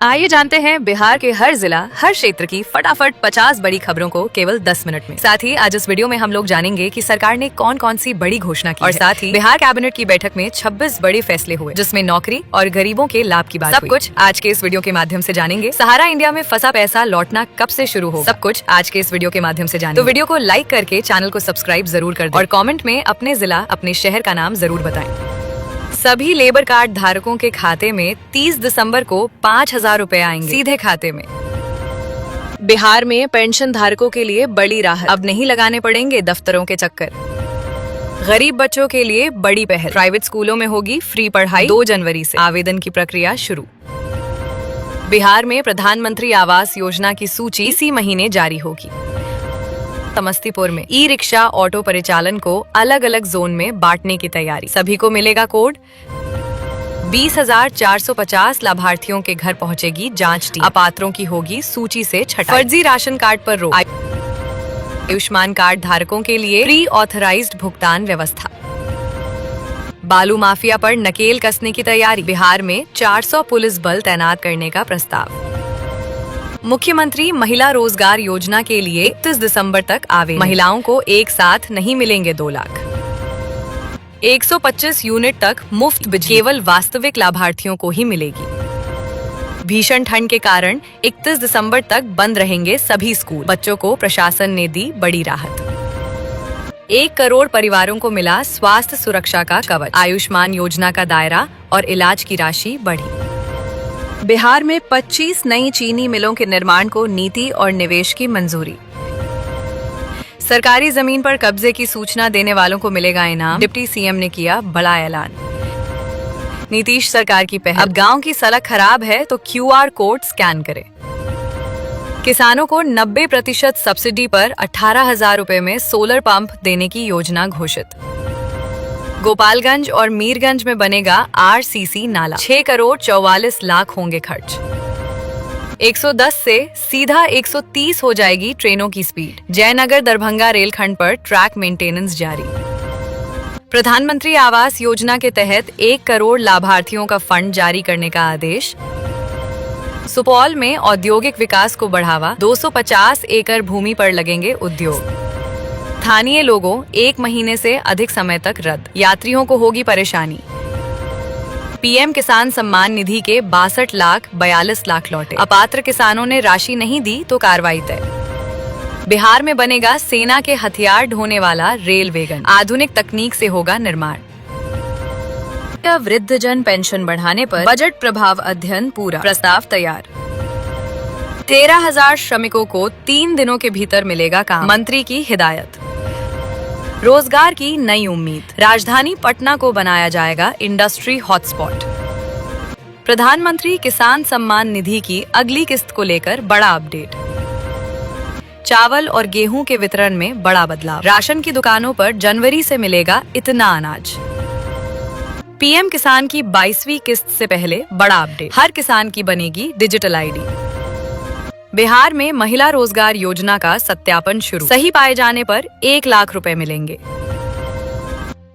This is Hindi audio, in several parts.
आइए जानते हैं बिहार के हर जिला हर क्षेत्र की फटाफट 50 बड़ी खबरों को केवल 10 मिनट में। साथ ही आज इस वीडियो में हम लोग जानेंगे कि सरकार ने कौन कौन सी बड़ी घोषणा की और साथ ही बिहार कैबिनेट की बैठक में 26 बड़े फैसले हुए, जिसमें नौकरी और गरीबों के लाभ की बात हुई। सब कुछ आज के इस वीडियो के माध्यम से जानेंगे। सहारा इंडिया में फंसा पैसा लौटना कब से शुरू हो, सब कुछ आज के इस वीडियो के माध्यम से जानेंगे। तो वीडियो को लाइक करके चैनल को सब्सक्राइब जरूर कर दें और कॉमेंट में अपने जिला अपने शहर का नाम जरूर बताएं। सभी लेबर कार्ड धारकों के खाते में 30 दिसंबर को 5,000 रुपए आएंगे सीधे खाते में। बिहार में पेंशन धारकों के लिए बड़ी राहत, अब नहीं लगाने पड़ेंगे दफ्तरों के चक्कर। गरीब बच्चों के लिए बड़ी पहल, प्राइवेट स्कूलों में होगी फ्री पढ़ाई। 2 जनवरी से आवेदन की प्रक्रिया शुरू। बिहार में प्रधानमंत्री आवास योजना की सूची इसी महीने जारी होगी। समस्तीपुर में ई रिक्शा ऑटो परिचालन को अलग अलग जोन में बांटने की तैयारी, सभी को मिलेगा कोड। 20,450 लाभार्थियों के घर पहुंचेगी जांच टीम, अपात्रों की होगी सूची से छटाई। फर्जी राशन कार्ड पर रोक, आयुष्मान कार्ड धारकों के लिए प्री ऑथराइज्ड भुगतान व्यवस्था। बालू माफिया पर नकेल कसने की तैयारी, बिहार में 400 पुलिस बल तैनात करने का प्रस्ताव। मुख्यमंत्री महिला रोजगार योजना के लिए 31 दिसंबर तक आवेदन, महिलाओं को एक साथ नहीं मिलेंगे 2 लाख। 125 यूनिट तक मुफ्त बिजली केवल वास्तविक लाभार्थियों को ही मिलेगी। भीषण ठंड के कारण 31 दिसंबर तक बंद रहेंगे सभी स्कूल, बच्चों को प्रशासन ने दी बड़ी राहत। 1 करोड़ परिवारों को मिला स्वास्थ्य सुरक्षा का कवच, आयुष्मान योजना का दायरा और इलाज की राशि बढ़ी। बिहार में 25 नई चीनी मिलों के निर्माण को नीति और निवेश की मंजूरी। सरकारी जमीन पर कब्जे की सूचना देने वालों को मिलेगा इनाम, डिप्टी सीएम ने किया बड़ा ऐलान। नीतीश सरकार की पहल, अब गांव की सड़क खराब है तो QR कोड स्कैन करें। किसानों को 90% सब्सिडी पर 18,000 रुपए में सोलर पंप देने की योजना घोषित। गोपालगंज और मीरगंज में बनेगा RCC नाला, 6 करोड़ 44 लाख होंगे खर्च। 110 से सीधा 130 हो जाएगी ट्रेनों की स्पीड। जयनगर दरभंगा रेलखंड पर ट्रैक मेंटेनेंस जारी। प्रधानमंत्री आवास योजना के तहत 1 करोड़ लाभार्थियों का फंड जारी करने का आदेश। सुपौल में औद्योगिक विकास को बढ़ावा, 250 एकड़ भूमि पर लगेंगे उद्योग। स्थानीय लोगों 1 महीने से अधिक समय तक रद्द, यात्रियों को होगी परेशानी। PM किसान सम्मान निधि के 62 लाख 42 लाख लौटे, अपात्र किसानों ने राशि नहीं दी तो कार्रवाई तय। बिहार में बनेगा सेना के हथियार ढोने वाला रेल वैगन, आधुनिक तकनीक से होगा निर्माण। वृद्धजन पेंशन बढ़ाने पर बजट प्रभाव अध्ययन पूरा, प्रस्ताव तैयार। 13,000 श्रमिकों को 3 दिनों के भीतर मिलेगा काम, मंत्री की हिदायत। रोजगार की नई उम्मीद, राजधानी पटना को बनाया जाएगा इंडस्ट्री हॉटस्पॉट। प्रधानमंत्री किसान सम्मान निधि की अगली किस्त को लेकर बड़ा अपडेट। चावल और गेहूं के वितरण में बड़ा बदलाव, राशन की दुकानों पर जनवरी से मिलेगा इतना अनाज। PM किसान की 22वीं किस्त से पहले बड़ा अपडेट, हर किसान की बनेगी डिजिटल ID। बिहार में महिला रोजगार योजना का सत्यापन शुरू, सही पाए जाने पर 1 लाख रुपए मिलेंगे।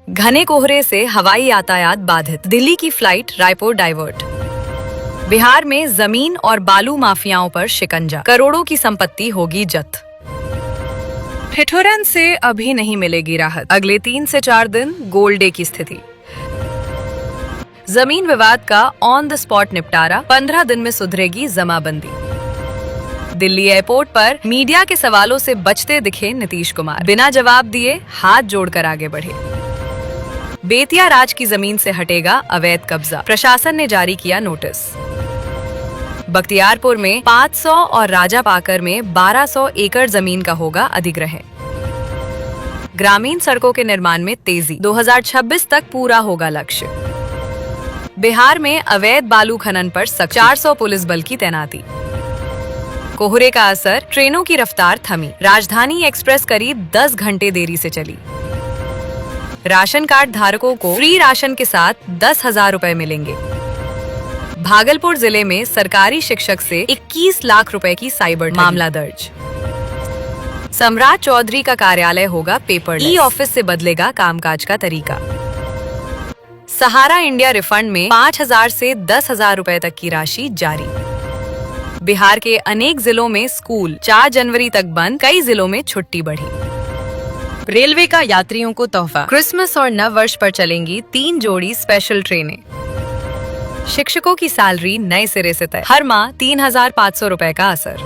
घने कोहरे से हवाई यातायात बाधित, दिल्ली की फ्लाइट रायपुर डाइवर्ट। बिहार में जमीन और बालू माफियाओं पर शिकंजा, करोड़ों की संपत्ति होगी जब्त। ठिठुरन से अभी नहीं मिलेगी राहत, अगले 3 से 4 दिन गोल्ड डे की स्थिति। जमीन विवाद का ऑन द स्पॉट निपटारा, 15 दिन में सुधरेगी जमाबंदी। दिल्ली एयरपोर्ट पर मीडिया के सवालों से बचते दिखे नीतीश कुमार, बिना जवाब दिए हाथ जोड़कर आगे बढ़े। बेतिया राज की जमीन से हटेगा अवैध कब्जा, प्रशासन ने जारी किया नोटिस। बख्तियारपुर में 500 और राजापाकर में 1200 एकड़ जमीन का होगा अधिग्रहण। ग्रामीण सड़कों के निर्माण में तेजी, 2026 तक पूरा होगा लक्ष्य। बिहार में अवैध बालू खनन पर सख्ती, 400 पुलिस बल की तैनाती। कोहरे का असर, ट्रेनों की रफ्तार थमी, राजधानी एक्सप्रेस करीब 10 घंटे देरी से चली। राशन कार्ड धारकों को फ्री राशन के साथ 10,000 रुपए मिलेंगे। भागलपुर जिले में सरकारी शिक्षक से 21 लाख रुपए की साइबर मामला दर्ज। सम्राट चौधरी का कार्यालय होगा पेपरलेस, ई-ऑफिस से बदलेगा कामकाज का तरीका। सहारा इंडिया रिफंड में 5,000 से 10,000 रुपए तक की राशि जारी। बिहार के अनेक जिलों में स्कूल 4 जनवरी तक बंद, कई जिलों में छुट्टी बढ़ी। रेलवे का यात्रियों को तोहफा, क्रिसमस और नव वर्ष पर चलेंगी 3 जोड़ी स्पेशल ट्रेनें। शिक्षकों की सैलरी नए सिरे से तय, हर माह 3,500 रुपए का असर।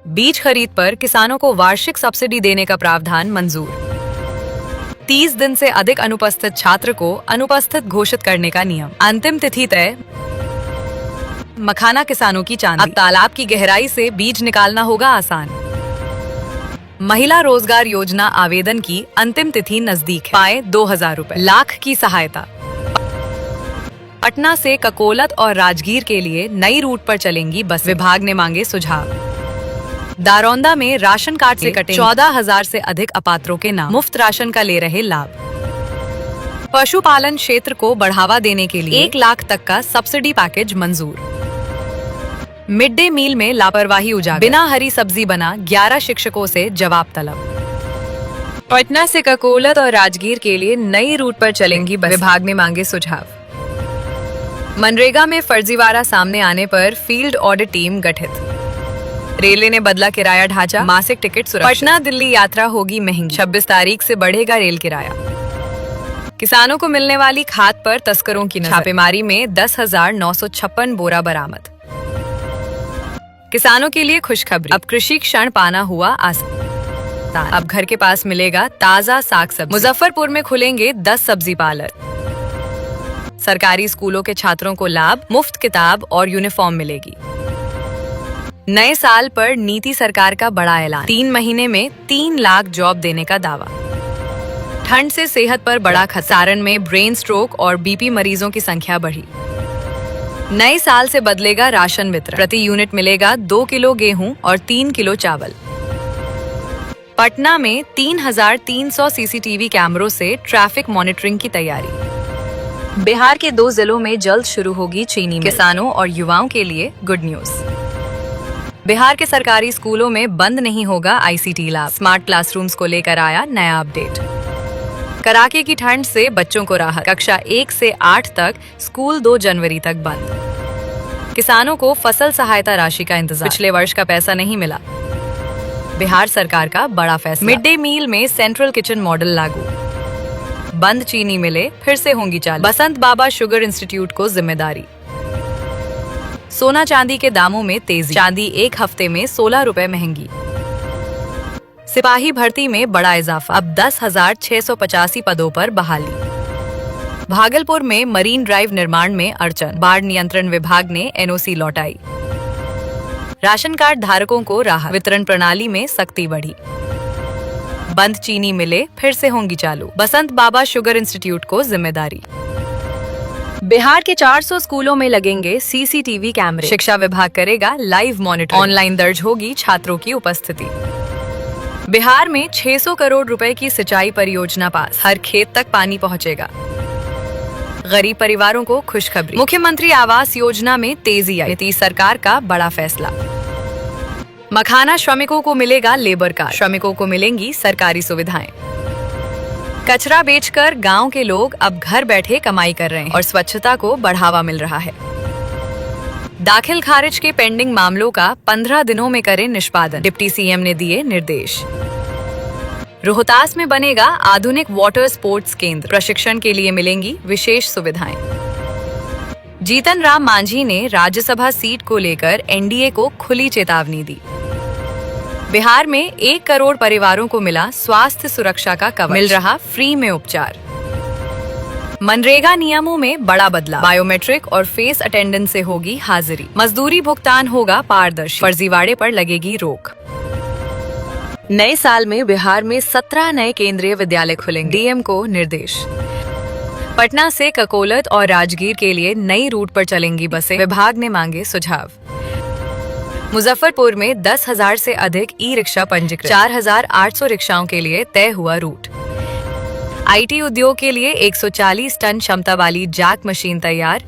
बीज खरीद पर किसानों को वार्षिक सब्सिडी देने का प्रावधान मंजूर। 30 दिन से अधिक अनुपस्थित छात्र को अनुपस्थित घोषित करने का नियम, अंतिम तिथि तय। मखाना किसानों की चांदी, अब तालाब की गहराई से बीज निकालना होगा आसान। महिला रोजगार योजना आवेदन की अंतिम तिथि नजदीक है, पाए 2,000 रुपए, लाख की सहायता। पटना से ककोलत और राजगीर के लिए नई रूट पर चलेंगी बस, विभाग ने मांगे सुझाव। दारोंदा में राशन कार्ड से कटे 14,000 से अधिक अपात्रों के नाम, मुफ्त राशन का ले रहे लाभ। पशुपालन क्षेत्र को बढ़ावा देने के लिए 1 लाख तक का सब्सिडी पैकेज मंजूर। मिड डे मील में लापरवाही उजागर, बिना हरी सब्जी बना 11 शिक्षकों से जवाब तलब। पटना से ककोलत और राजगीर के लिए नई रूट पर चलेंगी बस, विभाग ने मांगे सुझाव। मनरेगा में फर्जीवाड़ा सामने आने पर फील्ड ऑडिट टीम गठित। रेलवे ने बदला किराया ढांचा, मासिक टिकट सुरक्षित। पटना दिल्ली यात्रा होगी महंगी, 26 तारीख से बढ़ेगा रेल किराया। किसानों को मिलने वाली खाद पर तस्करों की नजर, छापेमारी में 10,956 बोरा बरामद। किसानों के लिए खुशखबरी, अब कृषि क्षण पाना हुआ आसान, अब घर के पास मिलेगा ताजा साग सब्जी। मुजफ्फरपुर में खुलेंगे 10 सब्जी पार्लर। सरकारी स्कूलों के छात्रों को लाभ, मुफ्त किताब और यूनिफॉर्म मिलेगी। नए साल पर नीति सरकार का बड़ा ऐलान, 3 महीने में 3 लाख जॉब देने का दावा। ठंड से सेहत पर बड़ा खतरा, सारण में ब्रेन स्ट्रोक और बीपी मरीजों की संख्या बढ़ी। नए साल से बदलेगा राशन वितरण, प्रति यूनिट मिलेगा 2 किलो गेहूं और 3 किलो चावल। पटना में 3,300 सीसीटीवी कैमरों से ट्रैफिक मॉनिटरिंग की तैयारी। बिहार के 2 जिलों में जल्द शुरू होगी चीनी मिल, किसानों और युवाओं के लिए गुड न्यूज। बिहार के सरकारी स्कूलों में बंद नहीं होगा आईसीटी लैब, स्मार्ट क्लासरूम्स को लेकर आया नया अपडेट। कड़ाके की ठंड से बच्चों को राहत, कक्षा 1 से 8 तक स्कूल 2 जनवरी तक बंद। किसानों को फसल सहायता राशि का इंतजार, पिछले वर्ष का पैसा नहीं मिला। बिहार सरकार का बड़ा फैसला, मिड डे मील में सेंट्रल किचन मॉडल लागू। बंद चीनी मिले फिर से होंगी चालू, बसंत बाबा शुगर इंस्टीट्यूट को जिम्मेदारी। सोना चांदी के दामों में तेजी, चांदी 1 हफ्ते में 16 रुपए महंगी। सिपाही भर्ती में बड़ा इजाफा, अब 10,685 पदों पर बहाली। भागलपुर में मरीन ड्राइव निर्माण में अड़चन, बाढ़ नियंत्रण विभाग ने एनओसी लौटाई। राशन कार्ड धारकों को राहत, वितरण प्रणाली में सख्ती बढ़ी। बंद चीनी मिले फिर से होंगी चालू, बसंत बाबा शुगर इंस्टीट्यूट को जिम्मेदारी। बिहार के 400 स्कूलों में लगेंगे सीसीटीवी कैमरे, शिक्षा विभाग करेगा लाइव मॉनिटरिंग, ऑनलाइन दर्ज होगी छात्रों की उपस्थिति। बिहार में 600 करोड़ रुपए की सिंचाई परियोजना पास, हर खेत तक पानी पहुंचेगा। गरीब परिवारों को खुशखबरी, मुख्यमंत्री आवास योजना में तेजी आई, नीतीश सरकार का बड़ा फैसला। मखाना श्रमिकों को मिलेगा लेबर कार्ड, श्रमिकों को मिलेंगी सरकारी सुविधाएं। कचरा बेचकर गांव के लोग अब घर बैठे कमाई कर रहे हैं और स्वच्छता को बढ़ावा मिल रहा है। दाखिल खारिज के पेंडिंग मामलों का 15 दिनों में करें निष्पादन, डिप्टी सीएम ने दिए निर्देश। रोहतास में बनेगा आधुनिक वाटर स्पोर्ट्स केंद्र, प्रशिक्षण के लिए मिलेंगी विशेष सुविधाएं। जीतन राम मांझी ने राज्यसभा सीट को लेकर एनडीए को खुली चेतावनी दी। बिहार में 1 करोड़ परिवारों को मिला स्वास्थ्य सुरक्षा का कवच, मिल रहा फ्री में उपचार। मनरेगा नियमों में बड़ा बदलाव, बायोमेट्रिक और फेस अटेंडेंस से होगी हाजिरी। मजदूरी भुगतान होगा पारदर्शी, फर्जीवाड़े पर लगेगी रोक। नए साल में बिहार में 17 नए केंद्रीय विद्यालय खुलेंगे, डीएम को निर्देश। पटना से ककोलत और राजगीर के लिए नई रूट पर चलेंगी बसें, विभाग ने मांगे सुझाव। मुजफ्फरपुर में 10,000 से अधिक ई रिक्शा पंजीकृत, 4,800 रिक्शाओं के लिए तय हुआ रूट। आईटी उद्योग के लिए 140 टन क्षमता वाली जैक मशीन तैयार।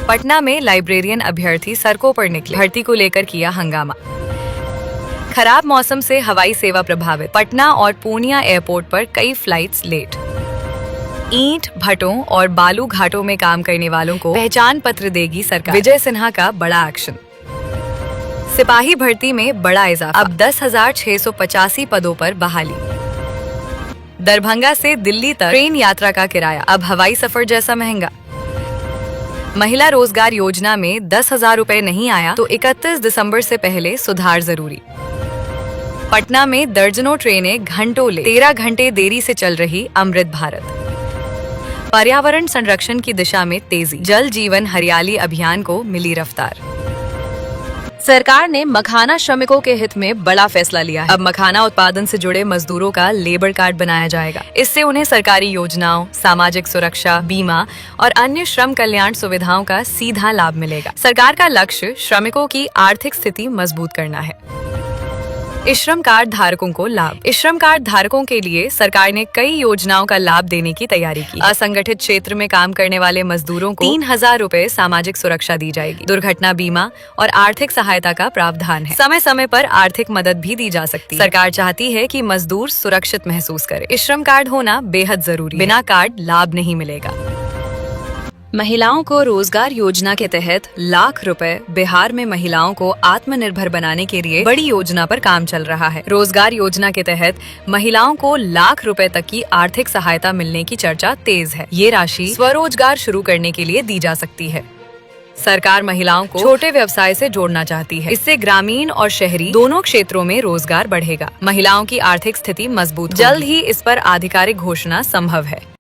पटना में लाइब्रेरियन अभ्यर्थी सड़कों पर निकले, भर्ती को लेकर किया हंगामा। खराब मौसम से हवाई सेवा प्रभावित, पटना और पूर्णिया एयरपोर्ट पर कई फ्लाइट्स लेट। ईंट भट्टों और बालू घाटों में काम करने वालों को पहचान पत्र देगी सरकार, विजय सिन्हा का बड़ा एक्शन। सिपाही भर्ती में बड़ा इजाफा, अब 10,685 पदों पर बहाली। दरभंगा से दिल्ली तक ट्रेन यात्रा का किराया अब हवाई सफर जैसा महंगा। महिला रोजगार योजना में 10,000 रुपए नहीं आया तो 31 दिसंबर से पहले सुधार जरूरी। पटना में दर्जनों ट्रेनें घंटों ले 13 घंटे देरी से चल रही अमृत भारत। पर्यावरण संरक्षण की दिशा में तेजी, जल जीवन हरियाली अभियान को मिली रफ्तार। सरकार ने मखाना श्रमिकों के हित में बड़ा फैसला लिया है। अब मखाना उत्पादन से जुड़े मजदूरों का लेबर कार्ड बनाया जाएगा। इससे उन्हें सरकारी योजनाओं, सामाजिक सुरक्षा, बीमा और अन्य श्रम कल्याण सुविधाओं का सीधा लाभ मिलेगा। सरकार का लक्ष्य श्रमिकों की आर्थिक स्थिति मजबूत करना है। इस श्रम कार्ड धारकों को लाभ। इस श्रम कार्ड धारकों के लिए सरकार ने कई योजनाओं का लाभ देने की तैयारी की। असंगठित क्षेत्र में काम करने वाले मजदूरों को 3,000 रुपए सामाजिक सुरक्षा दी जाएगी। दुर्घटना बीमा और आर्थिक सहायता का प्रावधान है। समय समय पर आर्थिक मदद भी दी जा सकती है। सरकार चाहती है कि मजदूर सुरक्षित महसूस करे। इस श्रम कार्ड होना बेहद जरूरी है। बिना कार्ड लाभ नहीं मिलेगा। महिलाओं को रोजगार योजना के तहत लाख रुपए। बिहार में महिलाओं को आत्मनिर्भर बनाने के लिए बड़ी योजना पर काम चल रहा है। रोजगार योजना के तहत महिलाओं को लाख रुपए तक की आर्थिक सहायता मिलने की चर्चा तेज है। ये राशि स्वरोजगार शुरू करने के लिए दी जा सकती है। सरकार महिलाओं को छोटे व्यवसाय से जोड़ना चाहती है। इससे ग्रामीण और शहरी दोनों क्षेत्रों में रोजगार बढ़ेगा। महिलाओं की आर्थिक स्थिति मजबूत होगी। जल्द ही इस पर आधिकारिक घोषणा संभव है।